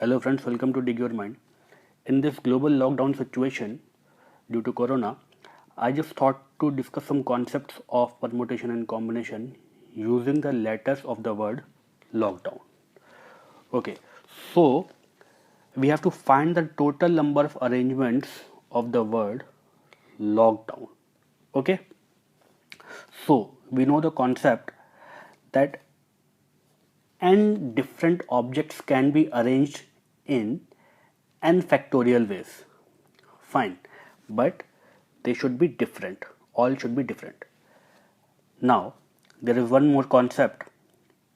Hello friends, welcome to Dig Your Mind. In this global lockdown situation due to corona, I just thought to discuss some concepts of permutation and combination using the letters of the word lockdown. Okay, so we have to find the total number of arrangements of the word lockdown. Okay, so we know the concept that n different objects can be arranged in n factorial ways. Fine, but they should be different. All should be different. Now, there is one more concept.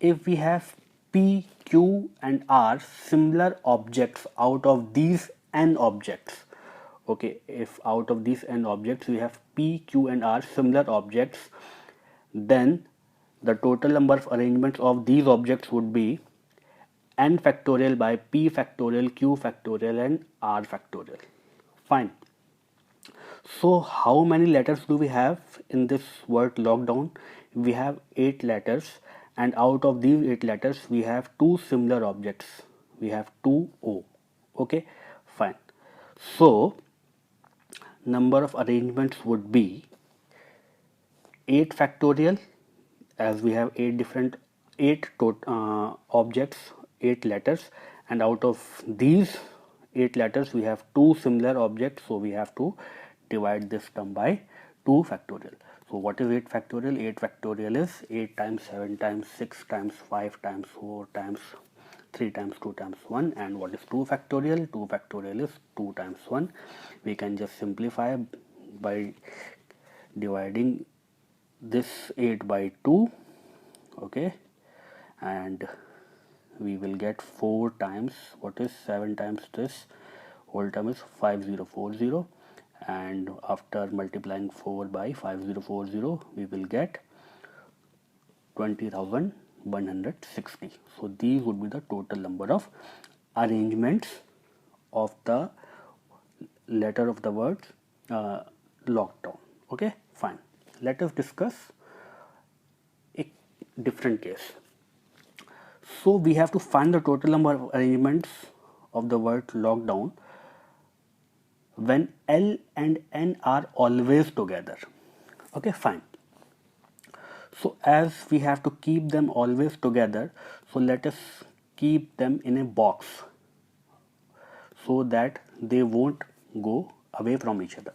If we have P, Q, and R similar objects out of these n objects, okay, if out of these n objects we have P, Q, and R similar objects, then the total number of arrangements of these objects would be n factorial by P factorial, Q factorial, and R factorial. Fine. So how many letters do we have in this word lockdown? We have 8 letters, and out of these 8 letters we have two similar objects. We have 2O. Okay, fine. So number of arrangements would be 8 factorial, as we have 8 objects, 8 letters, and out of these 8 letters we have two similar objects, so we have to divide this term by 2 factorial. So what is 8 factorial? 8 factorial is 8 times 7 times 6 times 5 times 4 times 3 times 2 times 1. And what is 2 factorial? 2 factorial is 2 times 1. We can just simplify by dividing this 8 by 2, okay, and we will get 4 times what is 7 times this whole term is 5040, and after multiplying 4 by 5040 we will get 20,160. So these would be the total number of arrangements of the letter of the word lockdown. Okay, fine. Let us discuss a different case. So we have to find the total number of arrangements of the word lockdown when L and N are always together. Okay, fine. So as we have to keep them always together, so let us keep them in a box so that they won't go away from each other,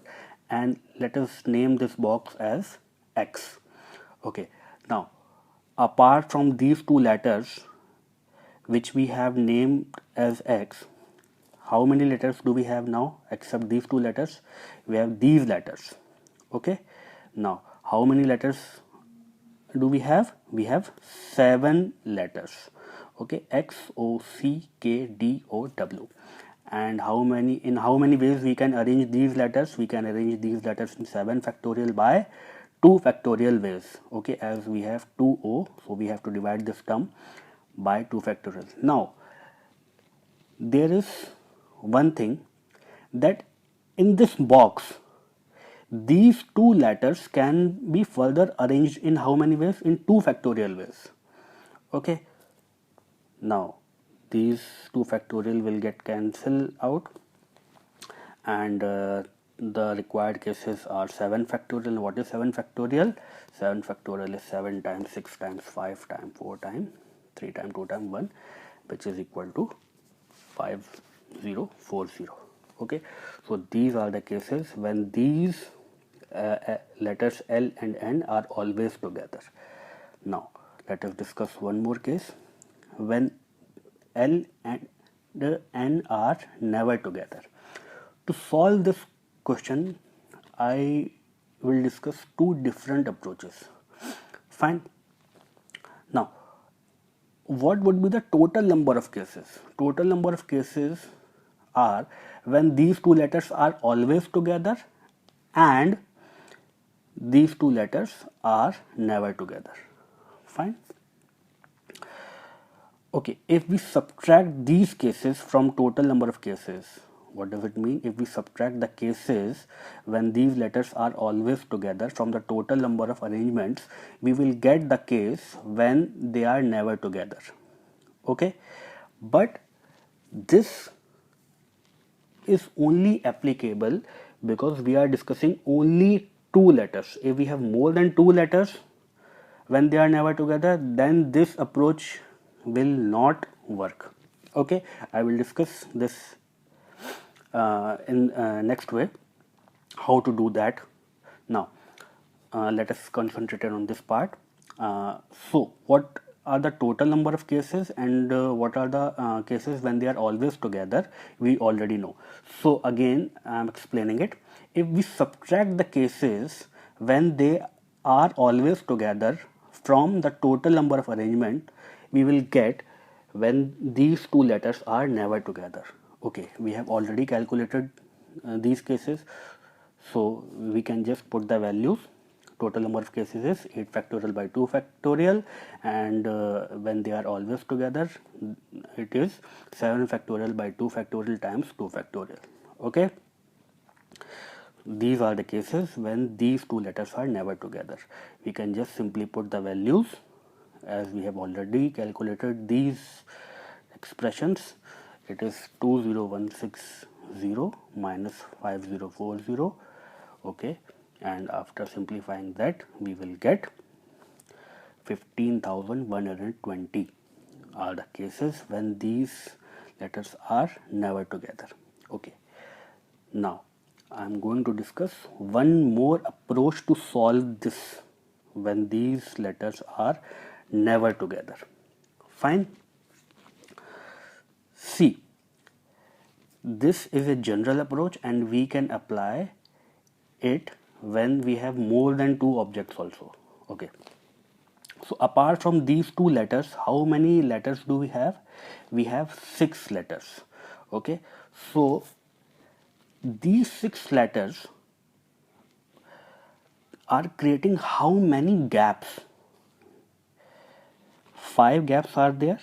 and let us name this box as X. Okay, now apart from these two letters which we have named as X, how many letters do we have now except these two letters? We have these letters. Okay, now how many letters do we have? We have 7 letters. Okay, X, O, C, K, D, O, W. And how many ways we can arrange these letters? We can arrange these letters in 7 factorial by 2 factorial ways. Okay, as we have 2O, so we have to divide this term by 2 factorial. Now there is one thing, that in this box these two letters can be further arranged in how many ways? In 2 factorial ways. Okay, now these 2 factorial will get cancelled out, and the required cases are 7 factorial. What is 7 factorial? 7 factorial is 7 times 6 times 5 times 4 times 3 times 2 times 1, which is equal to 5040. Okay, so these are the cases when these letters L and N are always together. Now let us discuss one more case when L and N are never together. To solve this question, I will discuss two different approaches. Fine. Now, what would be the total number of cases? Total number of cases are when these two letters are always together and these two letters are never together. Fine. Okay, if we subtract these cases from total number of cases, what does it mean? If we subtract the cases when these letters are always together from the total number of arrangements, we will get the case when they are never together. Okay, but This is only applicable because we are discussing only two letters. If we have more than two letters when they are never together, then this approach will not work. Okay, I will discuss this in next way how to do that. Now let us concentrate on this part. So what are the total number of cases, and what are the cases when they are always together, we already know. So again I am explaining it. If we subtract the cases when they are always together from the total number of arrangement, we will get when these two letters are never together. Okay, we have already calculated these cases, so we can just put the values. Total number of cases is 8 factorial by 2 factorial, and when they are always together, it is 7 factorial by 2 factorial times 2 factorial. Okay, these are the cases when these two letters are never together. We can just simply put the values as we have already calculated these expressions. It is 20160 minus 5040. Okay, and after simplifying that, we will get 15,120 are the cases when these letters are never together. Okay, now I am going to discuss one more approach to solve this when these letters are never together. Fine. See, this is a general approach and we can apply it when we have more than two objects also. Okay, so apart from these two letters, how many letters do we have? We have 6 letters. Okay, so these 6 letters are creating how many gaps? 5 gaps are there.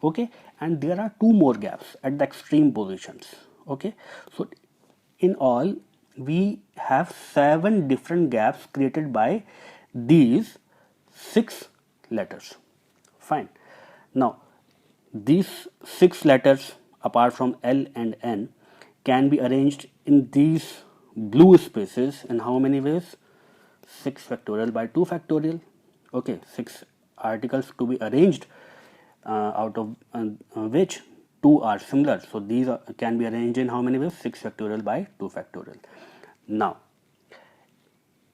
Okay, and there are 2 more gaps at the extreme positions. Okay, so in all we have 7 different gaps created by these 6 letters. Fine. Now these 6 letters apart from L and N can be arranged in these blue spaces in how many ways? 6 factorial by 2 factorial. Okay, 6 articles to be arranged, out of which 2 are similar. So these can be arranged in how many ways? 6 factorial by 2 factorial. Now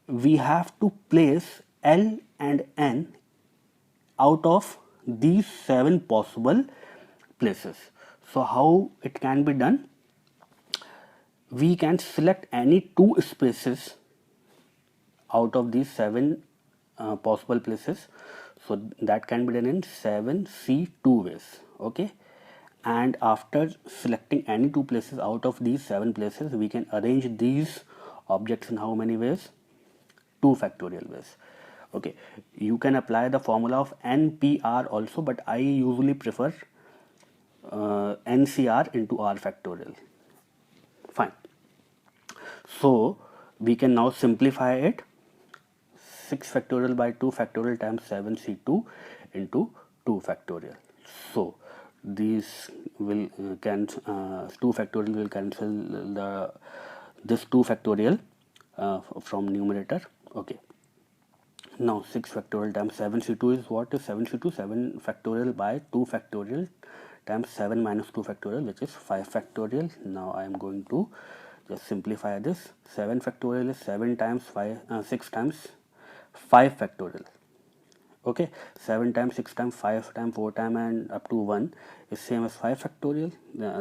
we have to place L and N out of these 7 possible places. So how it can be done? We can select any 2 spaces out of these 7 possible places. So that can be done in 7C2 ways. Okay, and after selecting any 2 places out of these 7 places, we can arrange these objects in how many ways? 2 factorial ways. Okay, you can apply the formula of NPR also, but I usually prefer NCR into R factorial. Fine. So we can now simplify it. 6 factorial by 2 factorial times 7C2 into 2 factorial. So these will 2 factorial will cancel this 2 factorial from numerator. Okay, now 6 factorial times 7C2 is what is 7C2? 7 factorial by 2 factorial times 7 minus 2 factorial, which is 5 factorial. Now I am going to just simplify this. 7 factorial is 7 times 6 times 5 factorial. Okay, 7 times 6 times 5 times 4 times and up to 1 is same as 5 factorial.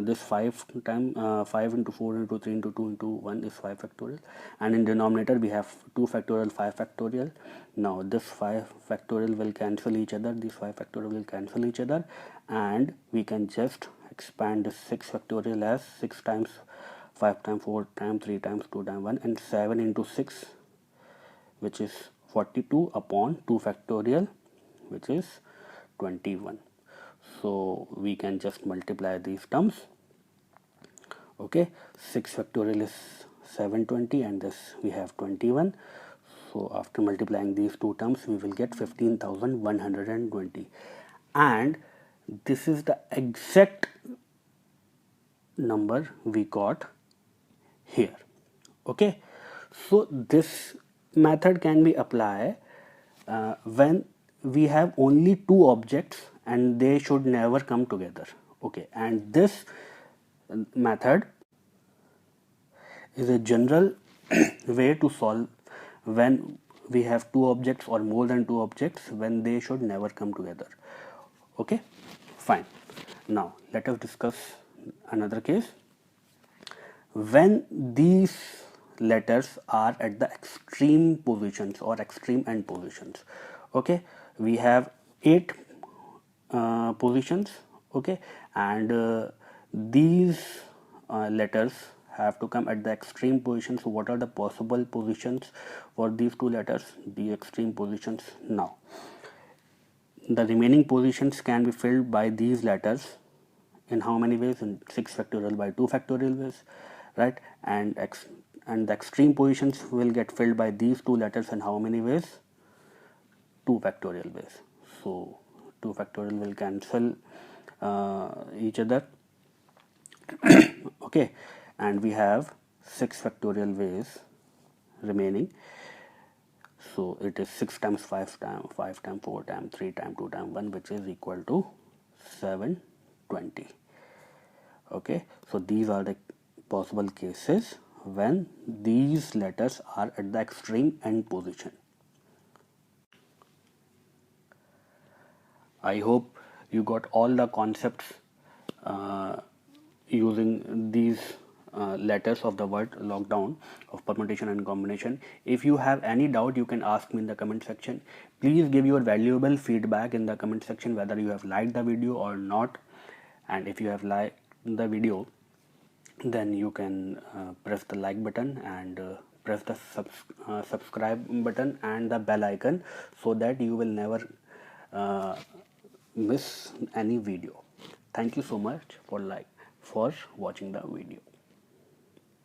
This 5 times 5 into 4 into 3 into 2 into 1 is 5 factorial, and in denominator we have 2 factorial 5 factorial. Now this 5 factorial will cancel each other, this 5 factorial will cancel each other, and we can just expand this 6 factorial as 6 times 5 times 4 times 3 times 2 times 1 and 7 into 6, which is 42 upon 2 factorial, which is 21. So we can just multiply these terms. Okay, 6 factorial is 720 and this we have 21. So after multiplying these two terms, we will get 15,120, and this is the exact number we got here. Okay, so this method can be applied when we have only two objects and they should never come together. Okay, and this method is a general way to solve when we have two objects or more than two objects when they should never come together. Okay, fine. Now let us discuss another case. When these letters are at the extreme positions or extreme end positions. Okay, we have 8 positions. Okay, and these letters have to come at the extreme positions. So what are the possible positions for these two letters? The extreme positions. Now the remaining positions can be filled by these letters in how many ways? In 6 factorial by 2 factorial ways, right? And the extreme positions will get filled by these two letters in how many ways? 2 factorial ways. So 2 factorial will cancel each other. Okay, and we have 6 factorial ways remaining. So it is 6 times 5 times 5 times 4 times 3 times 2 times 1, which is equal to 720. Okay, so these are the possible cases when these letters are at the extreme end position. I hope you got all the concepts using these letters of the word lockdown of permutation and combination. If you have any doubt, you can ask me in the comment section. Please give your valuable feedback in the comment section whether you have liked the video or not. And if you have liked the video, then you can press the like button and press the subscribe button and the bell icon so that you will never miss any video. Thank you so much for watching the video.